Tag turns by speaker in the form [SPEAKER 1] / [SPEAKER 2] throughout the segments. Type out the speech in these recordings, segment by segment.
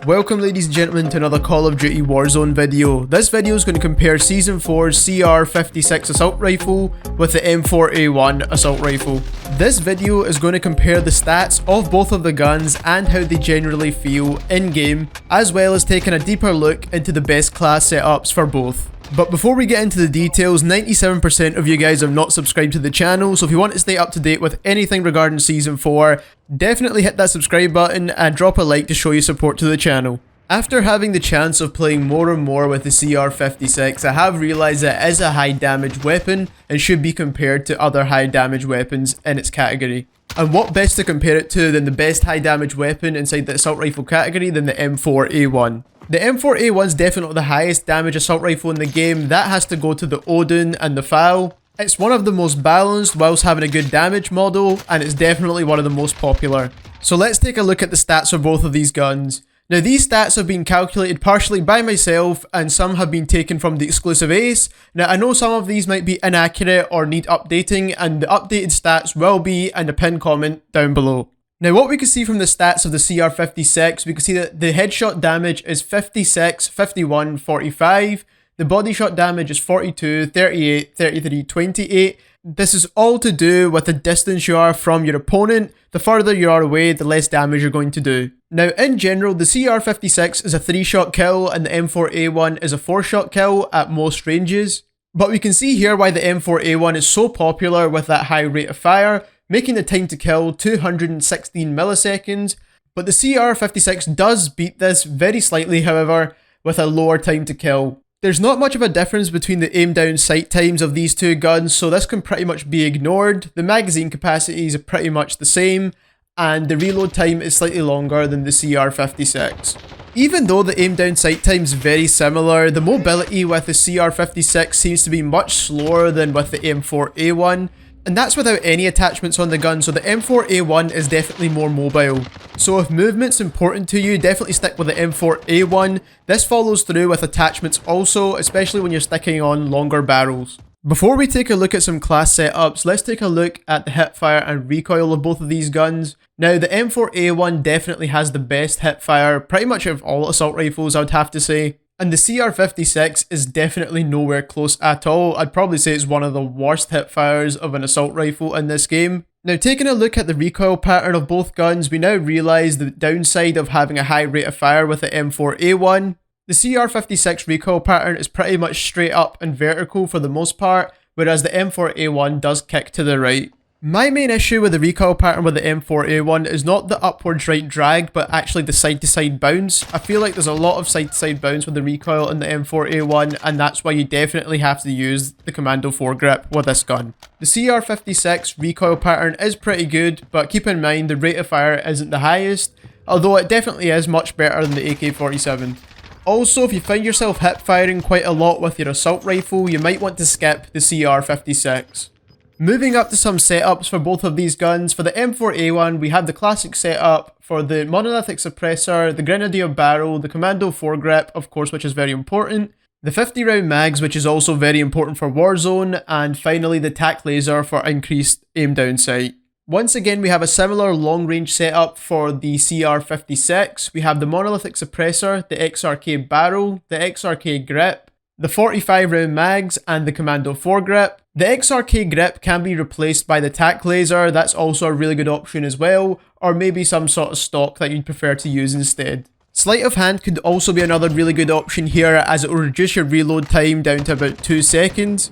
[SPEAKER 1] Welcome ladies and gentlemen to another Call of Duty Warzone video. This video is going to compare Season 4's CR-56 assault rifle with the M4A1 assault rifle. This video is going to compare the stats of both of the guns and how they generally feel in-game, as well as taking a deeper look into the best class setups for both. But before we get into the details, 97% of you guys have not subscribed to the channel, so if you want to stay up to date with anything regarding Season 4, definitely hit that subscribe button and drop a like to show your support to the channel. After having the chance of playing more and more with the CR-56, I have realised that it is a high damage weapon and should be compared to other high damage weapons in its category. And what best to compare it to than the best high damage weapon inside the assault rifle category than the M4A1. The M4A1 is definitely the highest damage assault rifle in the game. That has to go to the Odin and the FAL. It's one of the most balanced whilst having a good damage model, and it's definitely one of the most popular. So let's take a look at the stats of both of these guns. Now these stats have been calculated partially by myself and some have been taken from the exclusive Ace. Now I know some of these might be inaccurate or need updating, and the updated stats will be in the pinned comment down below. Now what we can see from the stats of the CR-56, we can see that the headshot damage is 56, 51, 45. The body shot damage is 42, 38, 33, 28. This is all to do with the distance you are from your opponent. The further you are away, the less damage you're going to do. Now in general, the CR-56 is a 3-shot kill and the M4A1 is a 4-shot kill at most ranges. But we can see here why the M4A1 is so popular with that high rate of fire, making the time to kill 216 milliseconds. But the CR-56 does beat this very slightly, however, with a lower time to kill. There's not much of a difference between the aim down sight times of these two guns, so this can pretty much be ignored. The magazine capacities are pretty much the same, and the reload time is slightly longer than the CR-56. Even though the aim down sight time is very similar, the mobility with the CR-56 seems to be much slower than with the M4A1. And that's without any attachments on the gun, so the M4A1 is definitely more mobile. So if movement's important to you, definitely stick with the M4A1. This follows through with attachments also, especially when you're sticking on longer barrels. Before we take a look at some class setups, let's take a look at the hipfire and recoil of both of these guns. Now the M4A1 definitely has the best hipfire, pretty much of all assault rifles I would have to say. And the CR-56 is definitely nowhere close at all. I'd probably say it's one of the worst hipfires of an assault rifle in this game. Now taking a look at the recoil pattern of both guns, we now realise the downside of having a high rate of fire with the M4A1. The CR-56 recoil pattern is pretty much straight up and vertical for the most part, whereas the M4A1 does kick to the right. My main issue with the recoil pattern with the M4A1 is not the upwards right drag, but actually the side to side bounce. I feel like there's a lot of side to side bounce with the recoil in the M4A1, and that's why you definitely have to use the Commando foregrip with this gun. The CR-56 recoil pattern is pretty good, but keep in mind the rate of fire isn't the highest, although it definitely is much better than the AK-47. Also, if you find yourself hip firing quite a lot with your assault rifle, you might want to skip the CR-56. Moving up to some setups for both of these guns, for the M4A1 we have the classic setup for the monolithic suppressor, the grenadier barrel, the commando foregrip, of course, which is very important, the 50 round mags, which is also very important for Warzone, and finally the tac laser for increased aim down sight. Once again, we have a similar long range setup for the CR-56. We have the monolithic suppressor, the XRK barrel, the XRK grip, the 45 round mags, and the commando foregrip. The XRK grip can be replaced by the tac laser, that's also a really good option as well, or maybe some sort of stock that you'd prefer to use instead. Sleight of hand could also be another really good option here, as it will reduce your reload time down to about 2 seconds.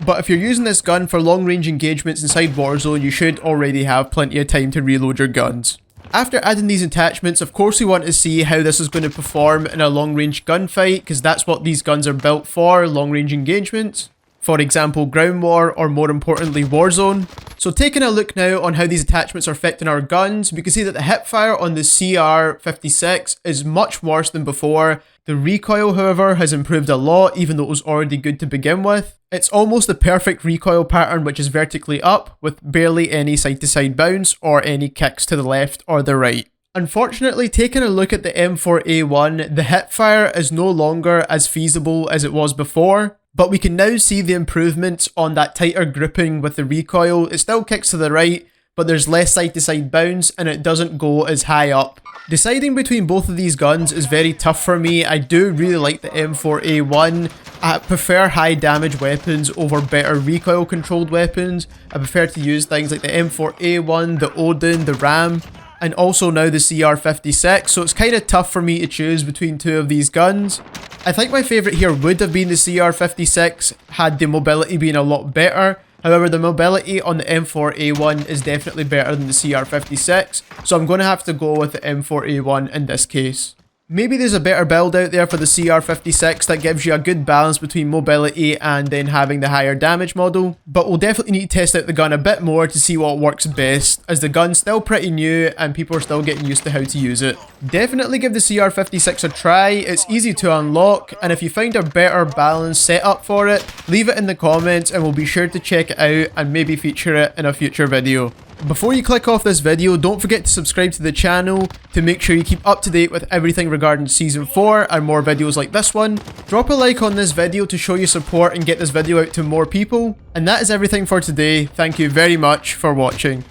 [SPEAKER 1] But if you're using this gun for long range engagements inside Warzone, you should already have plenty of time to reload your guns. After adding these attachments, of course we want to see how this is going to perform in a long range gunfight, because that's what these guns are built for, long range engagements. For example, ground war, or more importantly Warzone. So taking a look now on how these attachments are affecting our guns, we can see that the hipfire on the CR-56 is much worse than before. The recoil, however, has improved a lot, even though it was already good to begin with. It's almost the perfect recoil pattern, which is vertically up, with barely any side to side bounce, or any kicks to the left or the right. Unfortunately, taking a look at the M4A1, the hipfire is no longer as feasible as it was before. But we can now see the improvements on that tighter gripping with the recoil. It still kicks to the right, but there's less side to side bounce and it doesn't go as high up. Deciding between both of these guns is very tough for me. I do really like the M4A1. I prefer high damage weapons over better recoil controlled weapons. I prefer to use things like the M4A1, the Odin, the Ram, and also now the CR-56, so it's kind of tough for me to choose between two of these guns. I think my favourite here would have been the CR-56 had the mobility been a lot better. However, the mobility on the M4A1 is definitely better than the CR-56, so I'm going to have to go with the M4A1 in this case. Maybe there's a better build out there for the CR-56 that gives you a good balance between mobility and then having the higher damage model, but we'll definitely need to test out the gun a bit more to see what works best, as the gun's still pretty new and people are still getting used to how to use it. Definitely give the CR-56 a try, it's easy to unlock, and if you find a better balanced setup for it, leave it in the comments and we'll be sure to check it out and maybe feature it in a future video. Before you click off this video, don't forget to subscribe to the channel to make sure you keep up to date with everything regarding Season 4 and more videos like this one. Drop a like on this video to show your support and get this video out to more people. And that is everything for today. Thank you very much for watching.